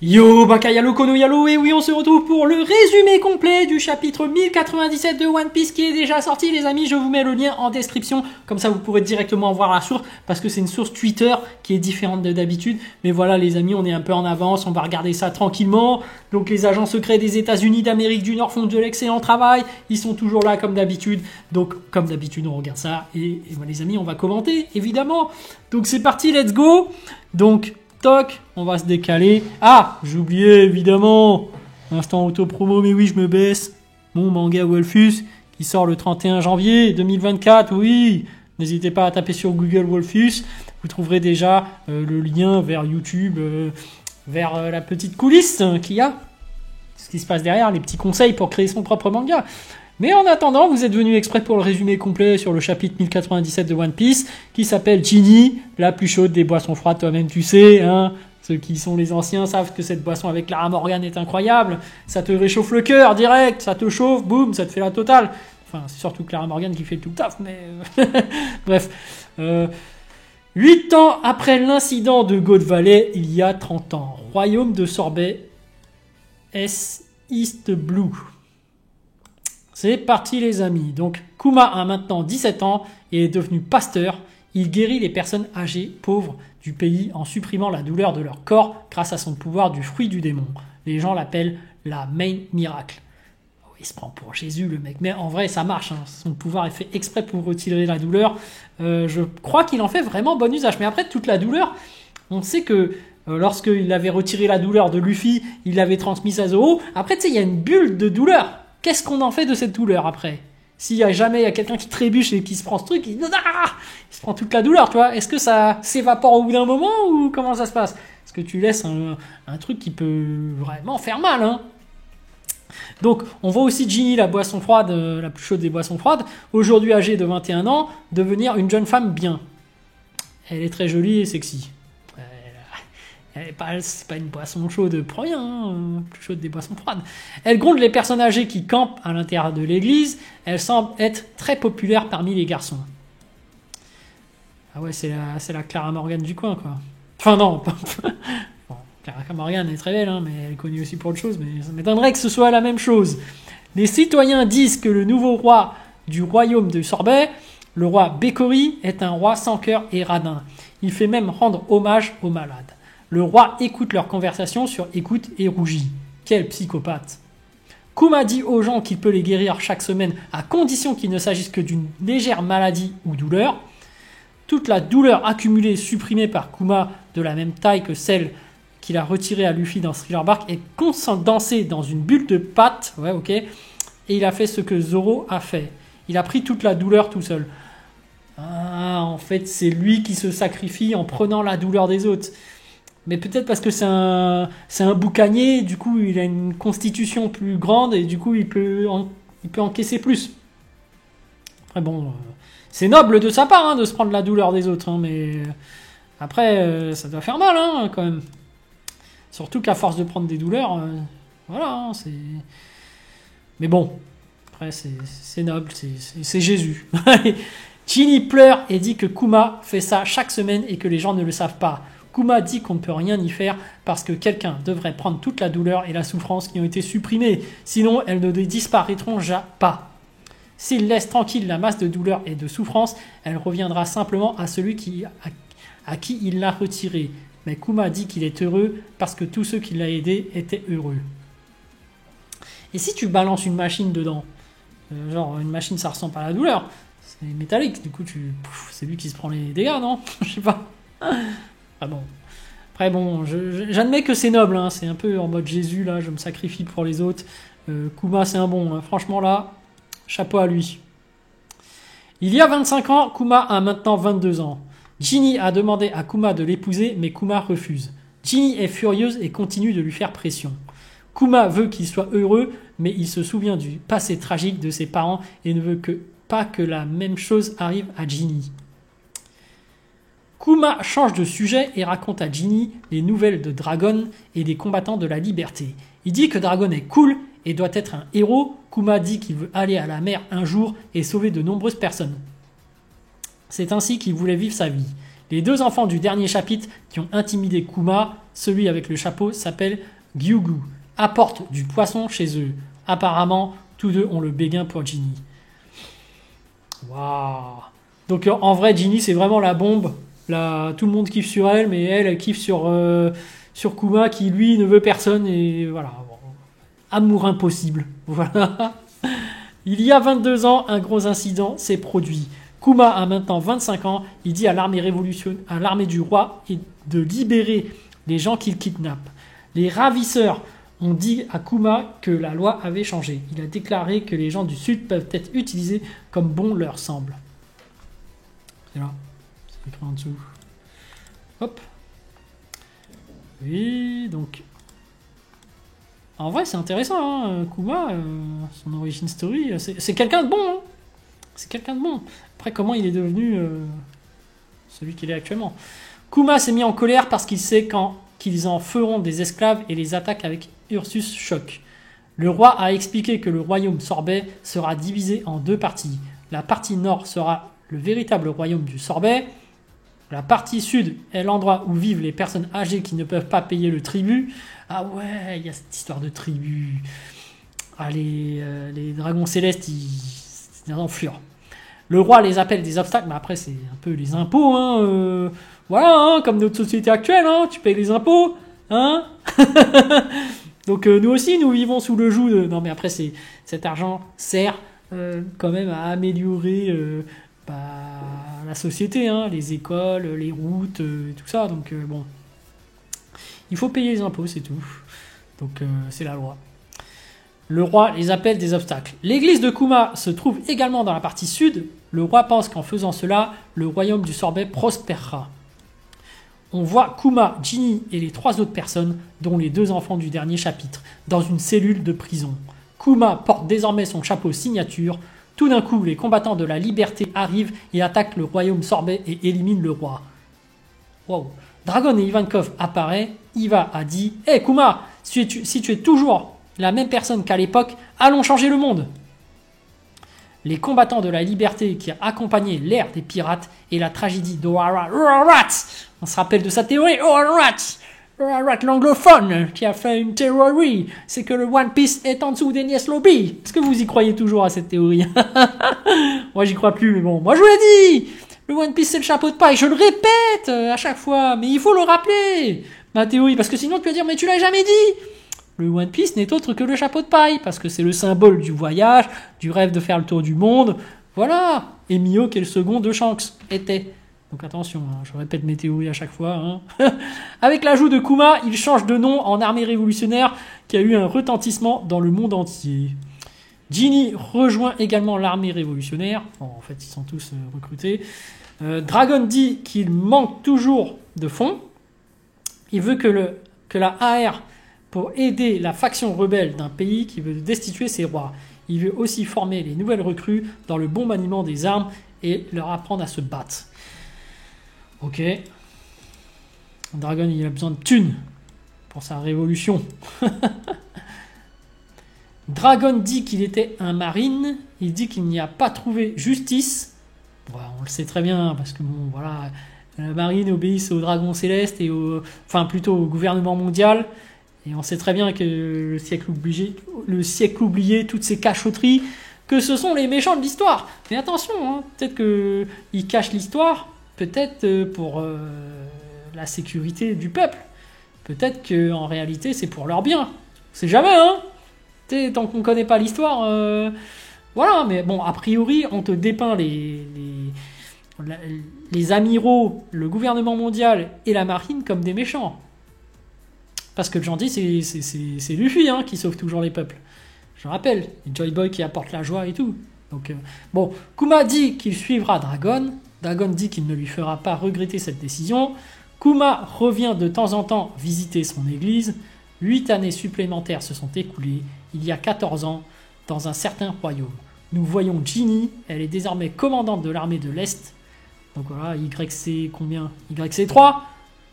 Yo, Baka Yalo Kono Yalo, et oui, on se retrouve pour le résumé complet du chapitre 1097 de One Piece qui est déjà sorti, les amis. Je vous mets le lien en description, comme ça vous pourrez directement voir la source, parce que c'est une source Twitter qui est différente de d'habitude. Mais voilà, les amis, on est un peu en avance, on va regarder ça tranquillement. Donc les agents secrets des États-Unis d'Amérique du Nord font de l'excellent travail, ils sont toujours là comme d'habitude. Donc comme d'habitude, on regarde ça, et voilà, les amis, on va commenter, évidemment. Donc c'est parti, let's go. Donc toc, on va se décaler. Ah, j'ai oublié, évidemment, instant auto-promo, mais oui, je me baisse. Mon manga Wolfus, qui sort le 31 janvier 2024, oui. N'hésitez pas à taper sur Google Wolfus. Vous trouverez déjà le lien vers YouTube, vers la petite coulisse qu'il y a. Ce qui se passe derrière, les petits conseils pour créer son propre manga. Mais en attendant, vous êtes venu exprès pour le résumé complet sur le chapitre 1097 de One Piece, qui s'appelle Ginny, la plus chaude des boissons froides, toi-même tu sais, hein. Ceux qui sont les anciens savent que cette boisson avec Clara Morgan est incroyable. Ça te réchauffe le cœur direct, ça te chauffe, boum, ça te fait la totale. Enfin, c'est surtout Clara Morgan qui fait tout le taf, mais... Bref. 8 ans après l'incident de God Valley, il y a 30 ans. Royaume de Sorbet, East Blue. C'est parti les amis. Donc Kuma a maintenant 17 ans et est devenu pasteur. Il guérit les personnes âgées, pauvres du pays en supprimant la douleur de leur corps grâce à son pouvoir du fruit du démon. Les gens l'appellent la Main Miracle. Oh, il se prend pour Jésus le mec, mais en vrai ça marche. Hein. Son pouvoir est fait exprès pour retirer la douleur. Je crois qu'il en fait vraiment bon usage. Mais après toute la douleur, on sait que lorsqu'il avait retiré la douleur de Luffy, il l'avait transmise à Zoro. Après tu sais il y a une bulle de douleur. Qu'est-ce qu'on en fait de cette douleur après ? S'il y a jamais quelqu'un qui trébuche et qui se prend ce truc, il se prend toute la douleur, tu vois. Est-ce que ça s'évapore au bout d'un moment ou comment ça se passe ? Est-ce que tu laisses un truc qui peut vraiment faire mal, hein ? Donc, on voit aussi Ginny, la boisson froide, la plus chaude des boissons froides, aujourd'hui âgée de 21 ans, devenir une jeune femme bien. Elle est très jolie et sexy. C'est pas une boisson chaude pour rien, hein, plus chaude des boissons froides. Elle gronde les personnes âgées qui campent à l'intérieur de l'église. Elle semble être très populaire parmi les garçons. Ah ouais, c'est la Clara Morgan du coin, quoi. Enfin non, bon, Clara Morgan est très belle, hein, mais elle est connue aussi pour autre chose, mais ça m'étonnerait que ce soit la même chose. Les citoyens disent que le nouveau roi du royaume de Sorbet, le roi Bécori, est un roi sans cœur et radin. Il fait même rendre hommage aux malades. Le roi écoute leur conversation sur écoute et rougit. Quel psychopathe. Kuma dit aux gens qu'il peut les guérir chaque semaine à condition qu'il ne s'agisse que d'une légère maladie ou douleur. Toute la douleur accumulée supprimée par Kuma de la même taille que celle qu'il a retirée à Luffy dans Thriller Bark est condensée dans une bulle de pâte. Ouais, ok. Et il a fait ce que Zoro a fait. Il a pris toute la douleur tout seul. Ah, en fait, c'est lui qui se sacrifie en prenant la douleur des autres. Mais peut-être parce que c'est un boucanier, du coup il a une constitution plus grande et du coup il peut encaisser plus. Après bon, c'est noble de sa part hein, de se prendre la douleur des autres, hein, mais après ça doit faire mal hein, quand même. Surtout qu'à force de prendre des douleurs, voilà, hein, c'est... Mais bon, après c'est noble, c'est Jésus. Ginny pleure et dit que Kuma fait ça chaque semaine et que les gens ne le savent pas. Kuma dit qu'on ne peut rien y faire parce que quelqu'un devrait prendre toute la douleur et la souffrance qui ont été supprimées, sinon elles ne disparaîtront pas. S'il laisse tranquille la masse de douleur et de souffrance, elle reviendra simplement à celui à qui il l'a retirée. Mais Kuma dit qu'il est heureux parce que tous ceux qui l'ont aidé étaient heureux. Et si tu balances une machine dedans, genre une machine ça ressent pas la douleur, c'est métallique, du coup c'est lui qui se prend les dégâts, non ? Je sais pas. Ah bon. Après bon, j'admets que c'est noble, hein, c'est un peu en mode Jésus là, je me sacrifie pour les autres. Kuma c'est un bon, hein. Franchement là, chapeau à lui. Il y a 25 ans, Kuma a maintenant 22 ans. Ginny a demandé à Kuma de l'épouser, mais Kuma refuse. Ginny est furieuse et continue de lui faire pression. Kuma veut qu'il soit heureux, mais il se souvient du passé tragique de ses parents et ne veut pas que la même chose arrive à Ginny. Kuma change de sujet et raconte à Ginny les nouvelles de Dragon et des combattants de la liberté. Il dit que Dragon est cool et doit être un héros. Kuma dit qu'il veut aller à la mer un jour et sauver de nombreuses personnes. C'est ainsi qu'il voulait vivre sa vie. Les deux enfants du dernier chapitre qui ont intimidé Kuma Celui avec le chapeau s'appelle Gyugu. Apporte du poisson chez eux. Apparemment, tous deux ont le béguin pour Ginny. Waouh. Donc en vrai, Ginny, c'est vraiment la bombe. Tout le monde kiffe sur elle, mais elle kiffe sur Kuma qui, lui, ne veut personne. Et voilà. Bon. Amour impossible. Voilà. Il y a 22 ans, un gros incident s'est produit. Kuma a maintenant 25 ans. Il dit à l'armée du roi de libérer les gens qu'il kidnappe. Les ravisseurs ont dit à Kuma que la loi avait changé. Il a déclaré que les gens du Sud peuvent être utilisés comme bon leur semble. C'est là. C'est écrit en dessous. Hop. Oui, donc... En vrai, c'est intéressant, hein. Kuma, son origin story, c'est quelqu'un de bon. Hein. C'est quelqu'un de bon. Après, comment il est devenu celui qu'il est actuellement. Kuma s'est mis en colère parce qu'il sait qu'ils en feront des esclaves et les attaque avec Ursus Shock. Le roi a expliqué que le royaume Sorbet sera divisé en deux parties. La partie nord sera le véritable royaume du Sorbet. La partie sud est l'endroit où vivent les personnes âgées qui ne peuvent pas payer le tribut. Ah ouais, il y a cette histoire de tribut. Ah, les dragons célestes, c'est des enflures. Le roi les appelle des obstacles, mais après c'est un peu les impôts. Hein, voilà, hein, comme notre société actuelle, hein, tu payes les impôts. Hein. Donc nous aussi, nous vivons sous le joug de... Non mais après, cet argent sert quand même à améliorer... la société, hein, les écoles, les routes, tout ça. Donc bon, il faut payer les impôts, c'est tout. Donc c'est la loi. Le roi les appelle des obstacles. L'église de Kuma se trouve également dans la partie sud. Le roi pense qu'en faisant cela, le royaume du Sorbet prospérera. On voit Kuma, Ginny et les 3 autres personnes, dont les 2 enfants du dernier chapitre, dans une cellule de prison. Kuma porte désormais son chapeau signature. Tout d'un coup, les combattants de la liberté arrivent et attaquent le royaume Sorbet et éliminent le roi. Wow. Dragon et Ivankov apparaissent. Iva a dit « Hey Kuma, si tu es toujours la même personne qu'à l'époque, allons changer le monde !» Les combattants de la liberté qui accompagnaient l'ère des pirates et la tragédie d'Oharat. On se rappelle de sa théorie Oharat, l'anglophone, qui a fait une théorie, c'est que le One Piece est en dessous des Nies Lobby. Est-ce que vous y croyez toujours à cette théorie? Moi, j'y crois plus, mais bon, moi je vous l'ai dit. Le One Piece, c'est le chapeau de paille. Je le répète à chaque fois, mais il faut le rappeler, ma théorie, parce que sinon tu vas dire, mais tu l'as jamais dit. Le One Piece n'est autre que le chapeau de paille, parce que c'est le symbole du voyage, du rêve de faire le tour du monde. Voilà. Et Mihawk est le second de Shanks, était. Donc attention, hein, je répète mes théories à chaque fois. Hein. Avec l'ajout de Kuma, il change de nom en armée révolutionnaire qui a eu un retentissement dans le monde entier. Ginny rejoint également l'armée révolutionnaire. Bon, en fait, ils sont tous recrutés. Dragon dit qu'il manque toujours de fonds. Il veut que la AR pour aider la faction rebelle d'un pays qui veut destituer ses rois. Il veut aussi former les nouvelles recrues dans le bon maniement des armes et leur apprendre à se battre. Ok. Dragon, il a besoin de thunes pour sa révolution. Dragon dit qu'il était un marine. Il dit qu'il n'y a pas trouvé justice. Ouais, on le sait très bien, parce que bon, voilà, la marine obéit au dragon céleste et enfin plutôt au gouvernement mondial. Et on sait très bien que le siècle oublié, toutes ces cachotteries, que ce sont les méchants de l'histoire. Mais attention, hein, peut-être qu'ils cachent l'histoire. Peut-être pour la sécurité du peuple. Peut-être qu'en réalité, c'est pour leur bien. C'est jamais, hein. Tant qu'on ne connaît pas l'histoire. Voilà, mais bon, a priori, on te dépeint les amiraux, le gouvernement mondial et la marine comme des méchants. Parce que le gentil, c'est Luffy, hein, qui sauve toujours les peuples. Je rappelle, Joy Boy qui apporte la joie et tout. Donc, bon, Kuma dit qu'il suivra Dragon. Dragon dit qu'il ne lui fera pas regretter cette décision. Kuma revient de temps en temps visiter son église. 8 années supplémentaires se sont écoulées, il y a 14 ans, dans un certain royaume. Nous voyons Ginny, elle est désormais commandante de l'armée de l'Est. Donc voilà, YC combien? YC 3.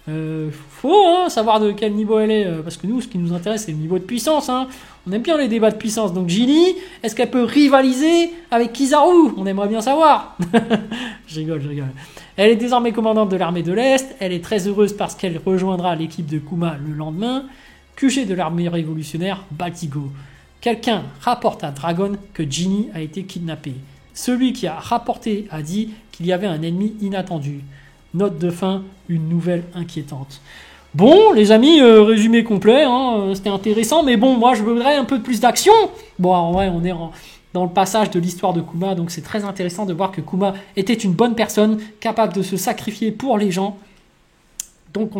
Faut savoir de quel niveau elle est, parce que nous, ce qui nous intéresse, c'est le niveau de puissance. Hein. On aime bien les débats de puissance. Donc Ginny, est-ce qu'elle peut rivaliser avec Kizaru? On aimerait bien savoir. Je rigole. Elle est désormais commandante de l'armée de l'Est. Elle est très heureuse parce qu'elle rejoindra l'équipe de Kuma le lendemain. QG de l'armée révolutionnaire, Baltigo. Quelqu'un rapporte à Dragon que Ginny a été kidnappée. Celui qui a rapporté a dit qu'il y avait un ennemi inattendu. Note de fin, une nouvelle inquiétante. Bon, les amis, résumé complet, c'était intéressant, mais bon, moi je voudrais un peu plus d'action. Bon, en vrai, on est dans le passage de l'histoire de Kuma, donc c'est très intéressant de voir que Kuma était une bonne personne, capable de se sacrifier pour les gens. Donc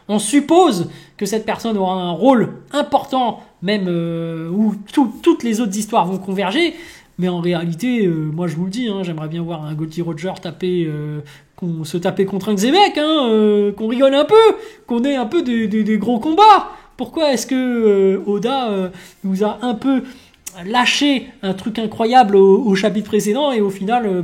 on suppose que cette personne aura un rôle important, même où toutes les autres histoires vont converger. Mais en réalité, moi je vous le dis, j'aimerais bien voir un Goldie Roger se taper contre un Xebec, qu'on rigole un peu, qu'on ait un peu des gros combats. Pourquoi est-ce que Oda nous a un peu lâché un truc incroyable au chapitre précédent et au final,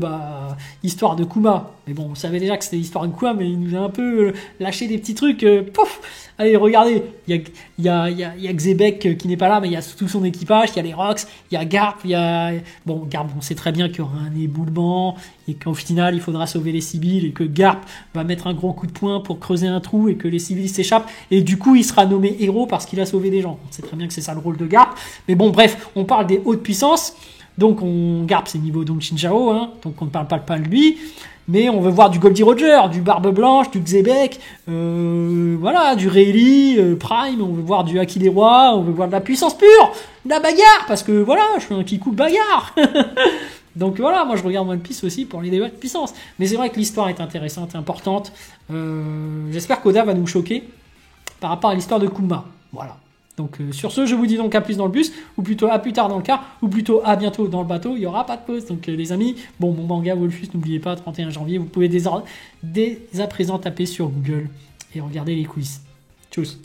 histoire de Kuma. Mais bon, on savait déjà que c'était l'histoire de Kuma, mais il nous a un peu lâché des petits trucs. Pouf. Allez, regardez, il y a Xebec qui n'est pas là, mais il y a tout son équipage, il y a les Rox, il y a Garp, Garp, on sait très bien qu'il y aura un éboulement et qu'au final, il faudra sauver les civils et que Garp va mettre un grand coup de poing pour creuser un trou et que les civils s'échappent et du coup, il sera nommé héros parce qu'il a sauvé des gens. On sait très bien que c'est ça le rôle de Garp. Mais bon, bref, on parle des hautes puissances. Donc, Garp, c'est niveau Dong Shinjao, donc on ne parle pas de lui. Mais on veut voir du Goldie Roger, du Barbe Blanche, du Xebec, du Rayleigh, Prime, on veut voir du Haki des Rois, on veut voir de la puissance pure, de la bagarre, parce que voilà, je suis un kikou de bagarre. Donc voilà, moi je regarde One Piece aussi pour les débats de puissance. Mais c'est vrai que l'histoire est intéressante, importante. J'espère qu'Oda va nous choquer par rapport à l'histoire de Kuma. Voilà. Donc sur ce, je vous dis donc à plus dans le bus, ou plutôt à plus tard dans le car, ou plutôt à bientôt dans le bateau, il n'y aura pas de pause. Donc les amis, mon manga Wolfus, n'oubliez pas, 31 janvier, vous pouvez dès à présent taper sur Google et regarder les quiz. Tchuss.